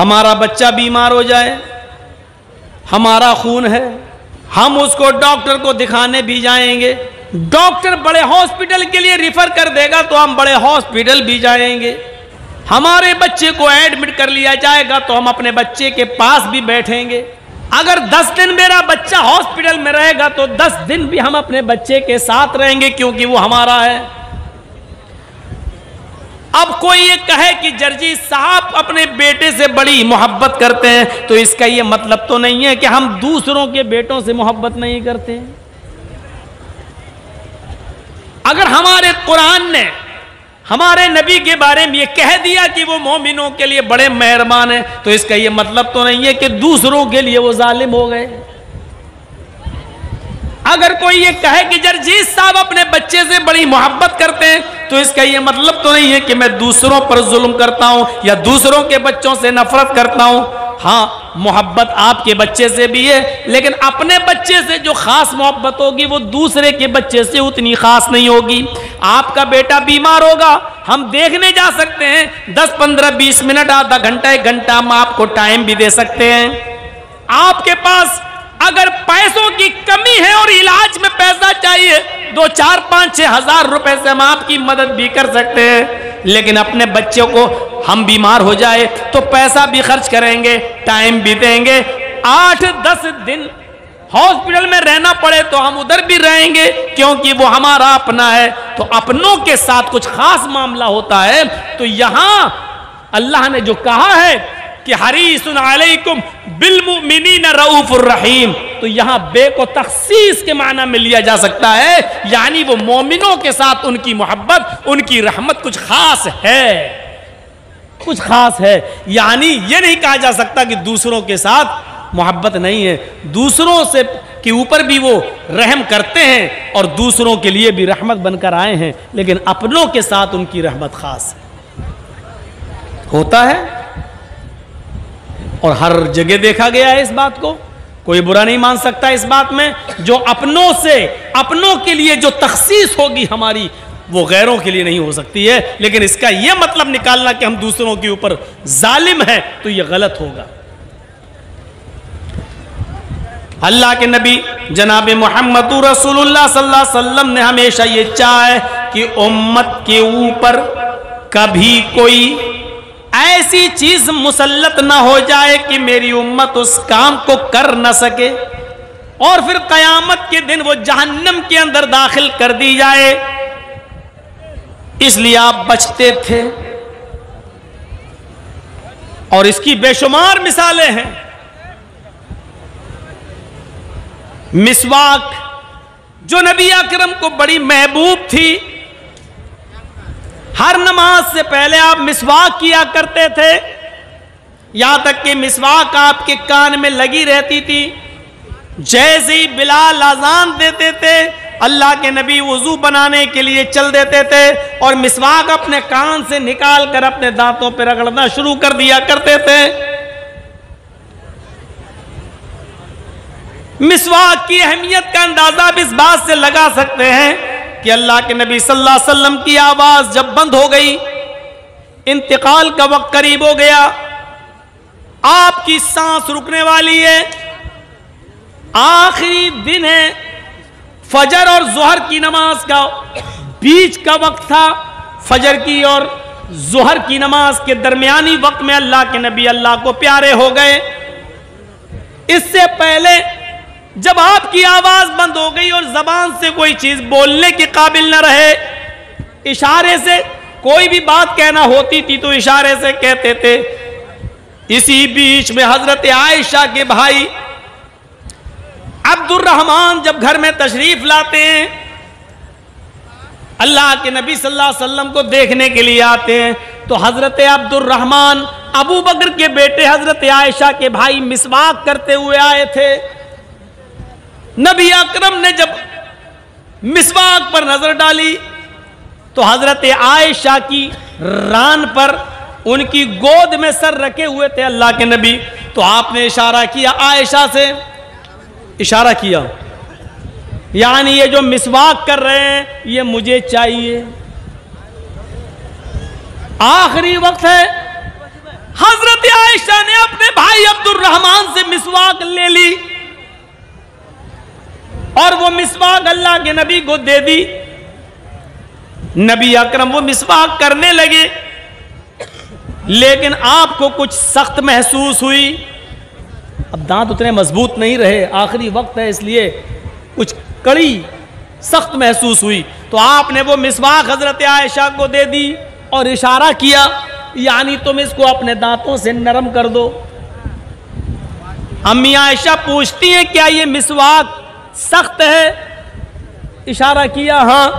ہمارا بچہ بیمار ہو جائے، ہمارا خون ہے، ہم اس کو ڈاکٹر کو دکھانے بھی جائیں گے، ڈاکٹر بڑے ہاسپٹل کے لیے ریفر کر دے گا تو ہم بڑے ہاسپٹل بھی جائیں گے، ہمارے بچے کو ایڈمٹ کر لیا جائے گا تو ہم اپنے بچے کے پاس بھی بیٹھیں گے، اگر 10 دن میرا بچہ ہاسپٹل میں رہے گا تو 10 دن بھی ہم اپنے بچے کے ساتھ رہیں گے کیونکہ وہ ہمارا ہے۔ اب کوئی یہ کہے کہ جرجی صاحب اپنے بیٹے سے بڑی محبت کرتے ہیں تو اس کا یہ مطلب تو نہیں ہے کہ ہم دوسروں کے بیٹوں سے محبت نہیں کرتے۔ اگر ہمارے قرآن نے ہمارے نبی کے بارے میں یہ کہہ دیا کہ وہ مومنوں کے لیے بڑے مہربان ہیں تو اس کا یہ مطلب تو نہیں ہے کہ دوسروں کے لیے وہ ظالم ہو گئے۔ اگر کوئی یہ کہے کہ جرجیت صاحب اپنے بچے سے بڑی محبت کرتے ہیں تو اس کا یہ مطلب تو نہیں ہے کہ میں دوسروں پر ظلم کرتا ہوں یا دوسروں کے بچوں سے نفرت کرتا ہوں۔ ہاں محبت آپ کے بچے سے بھی ہے لیکن اپنے بچے سے جو خاص محبت ہوگی وہ دوسرے کے بچے سے اتنی خاص نہیں ہوگی۔ آپ کا بیٹا بیمار ہوگا، ہم دیکھنے جا سکتے ہیں 10 15 20 منٹ، آدھا گھنٹہ 1 گھنٹہ ہم آپ کو ٹائم بھی دے سکتے ہیں۔ آپ کے پاس اگر پیسوں کی کمی ہے اور علاج میں پیسہ چاہیے 2 4 5 6 ہزار روپے سے ہم آپ کی مدد بھی کر سکتے ہیں، لیکن اپنے بچوں کو ہم بیمار ہو جائے تو پیسہ بھی خرچ کریں گے، ٹائم بھی دیں گے، 8 10 دن ہاسپٹل میں رہنا پڑے تو ہم ادھر بھی رہیں گے کیونکہ وہ ہمارا اپنا ہے۔ تو اپنوں کے ساتھ کچھ خاص معاملہ ہوتا ہے۔ تو یہاں اللہ نے جو کہا ہے کہ حریص علیکم بالمؤمنین رؤوف الرحیم، تو یہاں بے کو تخصیص کے معنی میں لیا جا سکتا ہے، یعنی وہ مومنوں کے ساتھ ان کی محبت، ان کی رحمت کچھ خاص ہے، کچھ خاص ہے۔ یعنی یہ نہیں کہا جا سکتا کہ دوسروں کے ساتھ محبت نہیں ہے، دوسروں سے کے اوپر بھی وہ رحم کرتے ہیں اور دوسروں کے لیے بھی رحمت بن کر آئے ہیں، لیکن اپنوں کے ساتھ ان کی رحمت خاص ہے، ہوتا ہے اور ہر جگہ دیکھا گیا ہے۔ اس بات کو کوئی برا نہیں مان سکتا اس بات میں، جو اپنوں سے اپنوں کے لیے جو تخصیص ہوگی ہماری وہ غیروں کے لیے نہیں ہو سکتی ہے، لیکن اس کا یہ مطلب نکالنا کہ ہم دوسروں کے اوپر ظالم ہیں تو یہ غلط ہوگا۔ اللہ کے نبی جناب محمد رسول اللہ صلی اللہ علیہ وسلم نے ہمیشہ یہ چاہا ہے کہ امت کے اوپر کبھی کوئی ایسی چیز مسلط نہ ہو جائے کہ میری امت اس کام کو کر نہ سکے اور پھر قیامت کے دن وہ جہنم کے اندر داخل کر دی جائے، اس لیے آپ بچتے تھے۔ اور اس کی بے شمار مثالیں ہیں۔ مسواک جو نبی اکرم کو بڑی محبوب تھی، ہر نماز سے پہلے آپ مسواک کیا کرتے تھے، یہاں تک کہ مسواک آپ کے کان میں لگی رہتی تھی، جیسے ہی بلال اذان دیتے تھے اللہ کے نبی وضو بنانے کے لیے چل دیتے تھے اور مسواک اپنے کان سے نکال کر اپنے دانتوں پہ رگڑنا شروع کر دیا کرتے تھے۔ مسواک کی اہمیت کا اندازہ بھی اس بات سے لگا سکتے ہیں کہ اللہ کے نبی صلی اللہ علیہ وسلم کی آواز جب بند ہو گئی، انتقال کا وقت قریب ہو گیا، آپ کی سانس رکنے والی ہے، آخری دن ہے، فجر اور ظہر کی نماز کا بیچ کا وقت تھا، فجر کی اور ظہر کی نماز کے درمیانی وقت میں اللہ کے نبی اللہ کو پیارے ہو گئے۔ اس سے پہلے جب آپ کی آواز بند ہو گئی اور زبان سے کوئی چیز بولنے کے قابل نہ رہے، اشارے سے کوئی بھی بات کہنا ہوتی تھی تو اشارے سے کہتے تھے۔ اسی بیچ میں حضرت عائشہ کے بھائی عبد الرحمن جب گھر میں تشریف لاتے ہیں، اللہ کے نبی صلی اللہ علیہ وسلم کو دیکھنے کے لیے آتے ہیں، تو حضرت عبد الرحمن ابو بکر کے بیٹے حضرت عائشہ کے بھائی مسواک کرتے ہوئے آئے تھے۔ نبی اکرم نے جب مسواک پر نظر ڈالی تو حضرت عائشہ کی ران پر ان کی گود میں سر رکھے ہوئے تھے اللہ کے نبی، تو آپ نے اشارہ کیا، عائشہ سے اشارہ کیا، یعنی یہ جو مسواک کر رہے ہیں یہ مجھے چاہیے، آخری وقت ہے۔ حضرت عائشہ نے الرحمن سے مسواک لے لی اور وہ مسواک اللہ کے نبی کو دے دی. نبی اکرم وہ مسواک کرنے لگے, لیکن آپ کو کچھ سخت محسوس ہوئی. اب دانت اتنے مضبوط نہیں رہے, آخری وقت ہے, اس لیے کچھ کڑی سخت محسوس ہوئی. تو آپ نے وہ مسواک حضرت عائشہ کو دے دی اور اشارہ کیا, یعنی تم اس کو اپنے دانتوں سے نرم کر دو. امی عائشہ پوچھتی ہیں کیا یہ مسواک سخت ہے؟ اشارہ کیا ہاں.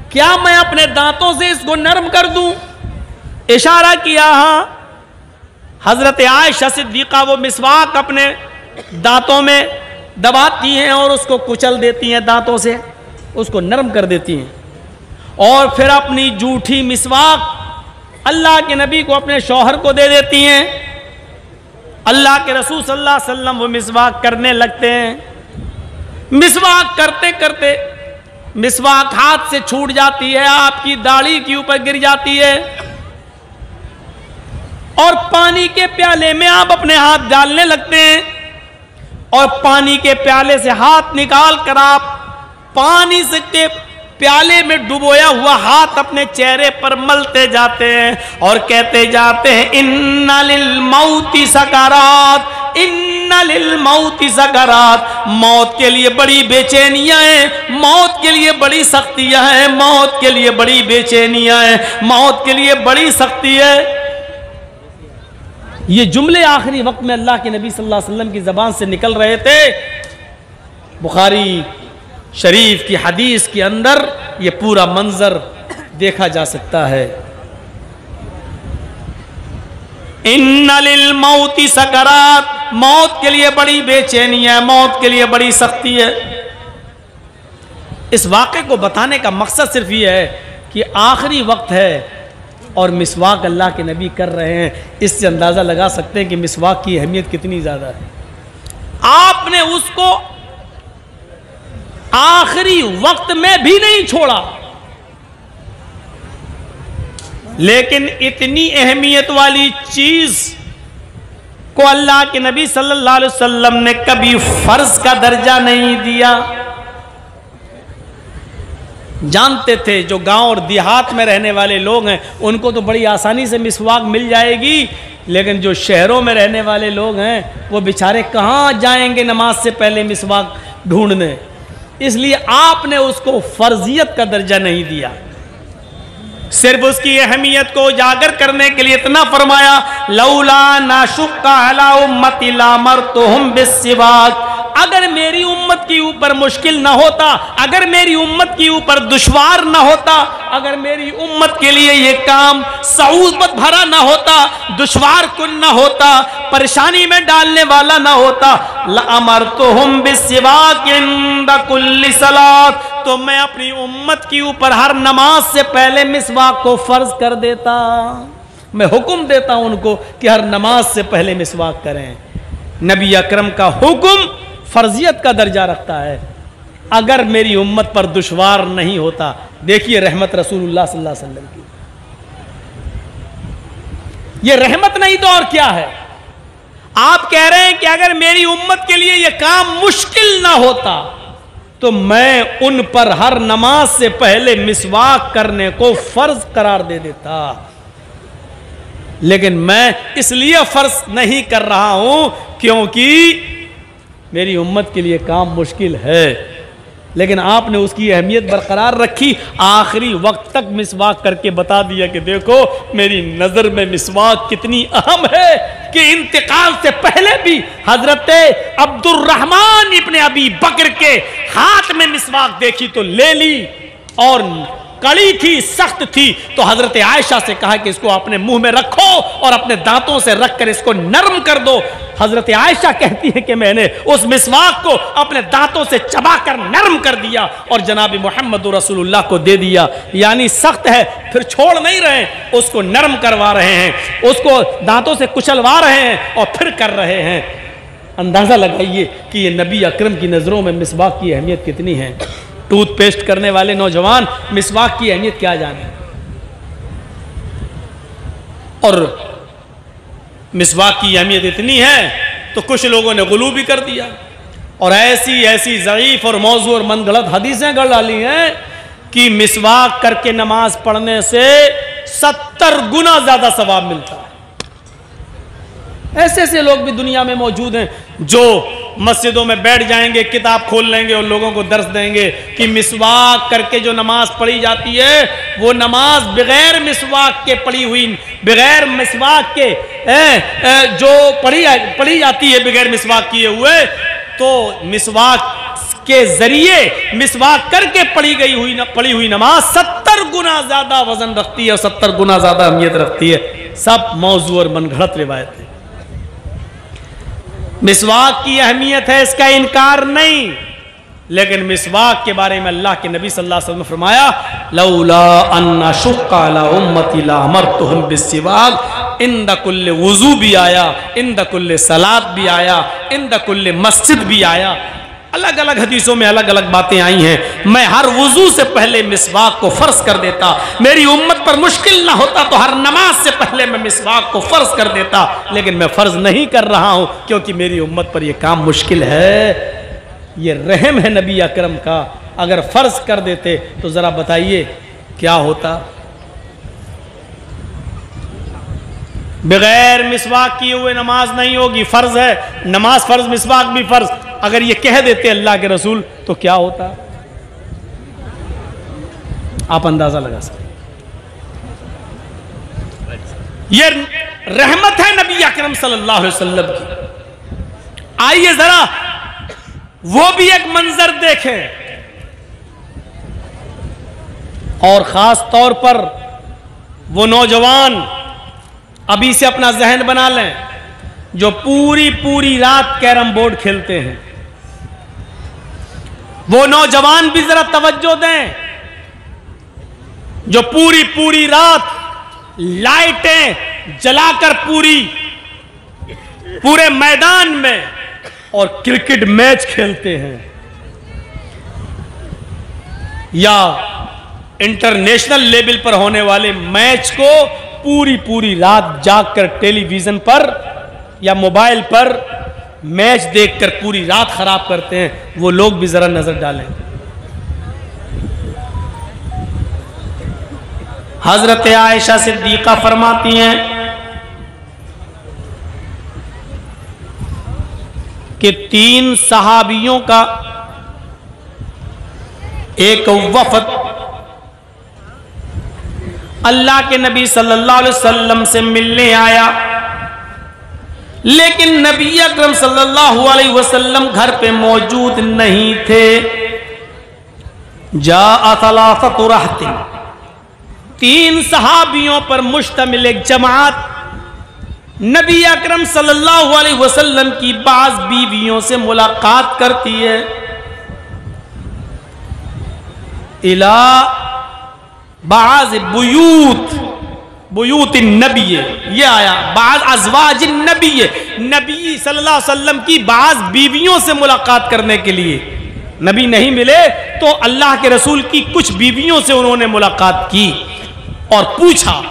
کیا میں اپنے دانتوں سے اس کو نرم کر دوں؟ اشارہ کیا ہاں. حضرت عائشہ صدیقہ وہ مسواک اپنے دانتوں میں دباتی ہیں اور اس کو کچل دیتی ہیں, دانتوں سے اس کو نرم کر دیتی ہیں, اور پھر اپنی جھوٹی مسواک اللہ کے نبی کو, اپنے شوہر کو دے دیتی ہیں. اللہ کے رسول صلی اللہ علیہ وسلم وہ مسواک کرنے لگتے ہیں. مسواک کرتے کرتے مسواک ہاتھ سے چھوٹ جاتی ہے, آپ کی داڑھی کے اوپر گر جاتی ہے, اور پانی کے پیالے میں آپ اپنے ہاتھ ڈالنے لگتے ہیں, اور پانی کے پیالے سے ہاتھ نکال کر آپ پانی سے کے پیالے میں ڈبویا ہوا ہاتھ اپنے چہرے پر ملتے جاتے ہیں اور کہتے جاتے ہیں ان للموت سکرات, ان للموت سکرات. موت کے لیے بڑی بے چینیاں ہیں, موت کے لیے بڑی سختیاں ہیں, موت کے لیے بڑی بے چینیاں ہیں, موت کے لیے بڑی سختی ہے. یہ جملے آخری وقت میں اللہ کے نبی صلی اللہ علیہ وسلم کی زبان سے نکل رہے تھے. بخاری شریف کی حدیث کے اندر یہ پورا منظر دیکھا جا سکتا ہے. ان للموت سکرات, موت کے لیے بڑی بے چینی ہے, موت کے لیے بڑی سختی ہے. اس واقعے کو بتانے کا مقصد صرف یہ ہے کہ آخری وقت ہے اور مسواک اللہ کے نبی کر رہے ہیں. اس سے اندازہ لگا سکتے ہیں کہ مسواک کی اہمیت کتنی زیادہ ہے. آپ نے اس کو آخری وقت میں بھی نہیں چھوڑا, لیکن اتنی اہمیت والی چیز کو اللہ کے نبی صلی اللہ علیہ وسلم نے کبھی فرض کا درجہ نہیں دیا. جانتے تھے جو گاؤں اور دیہات میں رہنے والے لوگ ہیں ان کو تو بڑی آسانی سے مسواک مل جائے گی, لیکن جو شہروں میں رہنے والے لوگ ہیں وہ بیچارے کہاں جائیں گے نماز سے پہلے مسواک ڈھونڈنے. اس لیے آپ نے اس کو فرضیت کا درجہ نہیں دیا, صرف اس کی اہمیت کو اجاگر کرنے کے لیے اتنا فرمایا لولا ناشق علی امتی لامرتہم بالسواک. اگر میری امت کے اوپر مشکل نہ ہوتا, اگر میری امت کے اوپر دشوار نہ ہوتا, اگر میری امت کے لیے یہ کام صعوبت بھرا نہ ہوتا, دشوار کن نہ ہوتا, پریشانی میں ڈالنے والا نہ ہوتا, لَأَمَرْتُهُمْ بِالسِّوَاكِ عِنْدَ كُلِّ صَلَاةٍ, تو میں اپنی امت کے اوپر ہر نماز سے پہلے مسواک کو فرض کر دیتا. میں حکم دیتا ہوں ان کو کہ ہر نماز سے پہلے مسواک کریں. نبی اکرم کا حکم فرضیت کا درجہ رکھتا ہے اگر میری امت پر دشوار نہیں ہوتا. دیکھیے رحمت رسول اللہ صلی اللہ علیہ وسلم کی, یہ رحمت نہیں تو اور کیا ہے. آپ کہہ رہے ہیں کہ اگر میری امت کے لیے یہ کام مشکل نہ ہوتا تو میں ان پر ہر نماز سے پہلے مسواک کرنے کو فرض قرار دے دیتا, لیکن میں اس لیے فرض نہیں کر رہا ہوں کیونکہ میری امت کے لیے کام مشکل ہے. لیکن آپ نے اس کی اہمیت برقرار رکھی, آخری وقت تک مسواک کر کے بتا دیا کہ دیکھو میری نظر میں مسواک کتنی اہم ہے کہ انتقال سے پہلے بھی حضرت عبد الرحمن ابن ابی بکر کے ہاتھ میں مسواک دیکھی تو لے لی, اور کڑی تھی, سخت تھی, تو حضرت عائشہ سے کہا کہ اس کو اپنے منہ میں رکھو اور اپنے دانتوں سے رکھ کر اس کو نرم کر دو. حضرت عائشہ کہتی ہے کہ میں نے اس مسواک کو اپنے دانتوں سے چبا کر نرم کر دیا اور جناب محمد رسول اللہ کو دے دیا. یعنی سخت ہے پھر چھوڑ نہیں رہے, اس کو نرم کروا رہے ہیں, اس کو دانتوں سے کچلوا رہے ہیں اور پھر کر رہے ہیں. اندازہ لگائیے کہ یہ نبی اکرم کی نظروں میں مسواک کی اہمیت کتنی ہے. ٹوتھ پیسٹ کرنے والے نوجوان مسواک کی اہمیت کیا جانے, اور مسواک کی اہمیت اتنی ہے تو کچھ لوگوں نے غلو بھی کر دیا اور ایسی ضعیف اور موضوع اور من گھڑت حدیثیں گڑھ ڈالی ہیں کہ مسواک کر کے نماز پڑھنے سے 70 گنا زیادہ ثواب ملتا ہے۔ ایسے لوگ بھی دنیا میں موجود ہیں جو مسجدوں میں بیٹھ جائیں گے، کتاب کھول لیں گے اور لوگوں کو درس دیں گے کہ مسواک کر کے جو نماز پڑھی جاتی ہے وہ نماز بغیر مسواک کے پڑھی ہوئی، بغیر مسواک کے جو پڑھی جاتی ہے بغیر مسواک کیے ہوئے، تو مسواک کے ذریعے مسواک کر کے پڑھی ہوئی نماز 70 گنا زیادہ وزن رکھتی ہے اور 70 گنا زیادہ اہمیت رکھتی ہے۔ سب موضوع اور من گھڑت روایت ہے۔ مسواک کی اہمیت ہے، اس کا انکار نہیں، لیکن مسواک کے بارے میں اللہ کے نبی صلی اللہ علیہ وسلم نے فرمایا لولا ان اشق علی امتی لامرتهم بالسواک، عند کل وضو بھی آیا، عند کل صلاۃ بھی آیا، عند کل مسجد بھی آیا۔ الگ الگ حدیثوں میں الگ الگ باتیں آئی ہیں۔ میں ہر وضو سے پہلے مسواک کو فرض کر دیتا، میری امت پر مشکل نہ ہوتا تو ہر نماز سے پہلے میں مسواک کو فرض کر دیتا، لیکن میں فرض نہیں کر رہا ہوں کیونکہ میری امت پر یہ کام مشکل ہے۔ یہ رحم ہے نبی اکرم کا، اگر فرض کر دیتے تو ذرا بتائیے کیا ہوتا۔ بغیر مسواک کیے ہوئے نماز نہیں ہوگی، فرض ہے نماز، فرض مسواک بھی فرض۔ اگر یہ کہہ دیتے اللہ کے رسول تو کیا ہوتا، آپ اندازہ لگا سکتے۔ یہ رحمت ہے نبی اکرم صلی اللہ علیہ وسلم کی۔ آئیے ذرا وہ بھی ایک منظر دیکھیں، اور خاص طور پر وہ نوجوان ابھی سے اپنا ذہن بنا لیں جو پوری رات کیرم بورڈ کھیلتے ہیں، وہ نوجوان بھی ذرا توجہ دیں جو پوری رات لائٹیں جلا کر پورے میدان میں اور کرکٹ میچ کھیلتے ہیں، یا انٹرنیشنل لیول پر ہونے والے میچ کو پوری رات جاگ کر ٹیلی ویژن پر یا موبائل پر میچ دیکھ کر پوری رات خراب کرتے ہیں، وہ لوگ بھی ذرا نظر ڈالیں۔ حضرت عائشہ صدیقہ فرماتی ہیں کہ 3 صحابیوں کا ایک وفد اللہ کے نبی صلی اللہ علیہ وسلم سے ملنے آیا، لیکن نبی اکرم صلی اللہ علیہ وسلم گھر پہ موجود نہیں تھے۔ جاء 3 رہط، 3 صحابیوں پر مشتمل ایک جماعت نبی اکرم صلی اللہ علیہ وسلم کی بعض بیویوں سے ملاقات کرتی ہے۔ الى بعض بیوت النبی، یہ آیا بعض ازواج النبی، نبی صلی اللہ علیہ وسلم کی بعض بیویوں سے ملاقات کرنے کے لیے نبی نہیں ملے تو اللہ کے رسول کی کچھ بیویوں سے انہوں نے ملاقات کی اور پوچھا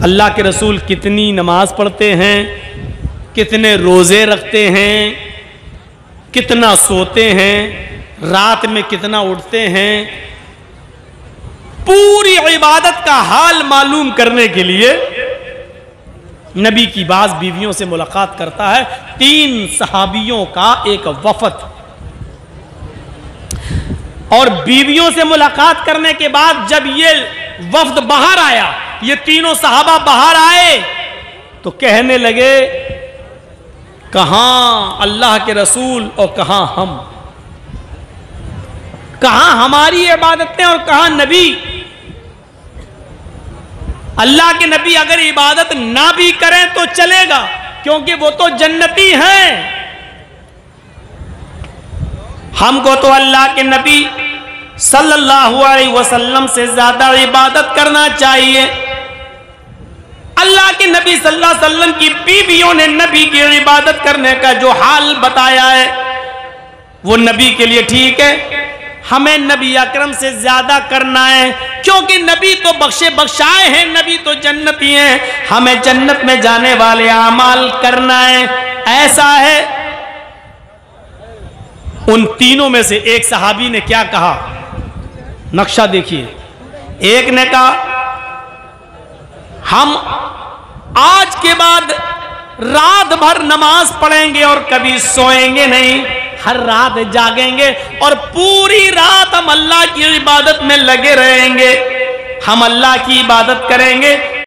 اللہ کے رسول کتنی نماز پڑھتے ہیں، کتنے روزے رکھتے ہیں، کتنا سوتے ہیں، رات میں کتنا اٹھتے ہیں، پوری عبادت کا حال معلوم کرنے کے لیے نبی کی بعض بیویوں سے ملاقات کرتا ہے۔ 3 صحابیوں کا ایک وفد، اور بیویوں سے ملاقات کرنے کے بعد جب یہ وفد باہر آیا، یہ تینوں صحابہ باہر آئے تو کہنے لگے کہاں اللہ کے رسول اور کہاں ہم، کہاں ہماری عبادتیں اور کہاں نبی۔ اللہ کے نبی اگر عبادت نہ بھی کریں تو چلے گا کیونکہ وہ تو جنتی ہیں، ہم کو تو اللہ کے نبی صلی اللہ علیہ وسلم سے زیادہ عبادت کرنا چاہیے۔ اللہ کے نبی صلی اللہ علیہ وسلم کی بیویوں نے نبی کی عبادت کرنے کا جو حال بتایا ہے وہ نبی کے لیے ٹھیک ہے، ہمیں نبی اکرم سے زیادہ کرنا ہے، کیونکہ نبی تو بخشے بخشائے ہیں، نبی تو جنتی ہیں، ہمیں جنت میں جانے والے اعمال کرنا ہے۔ ایسا ہے، ان تینوں میں سے ایک صحابی نے کیا کہا، نقشہ دیکھیے۔ ایک نے کہا ہم آج کے بعد رات بھر نماز پڑھیں گے اور کبھی سوئیں گے نہیں، ہر رات جاگیں گے اور پوری رات ہم اللہ کی عبادت میں لگے رہیں گے، ہم اللہ کی عبادت کریں گے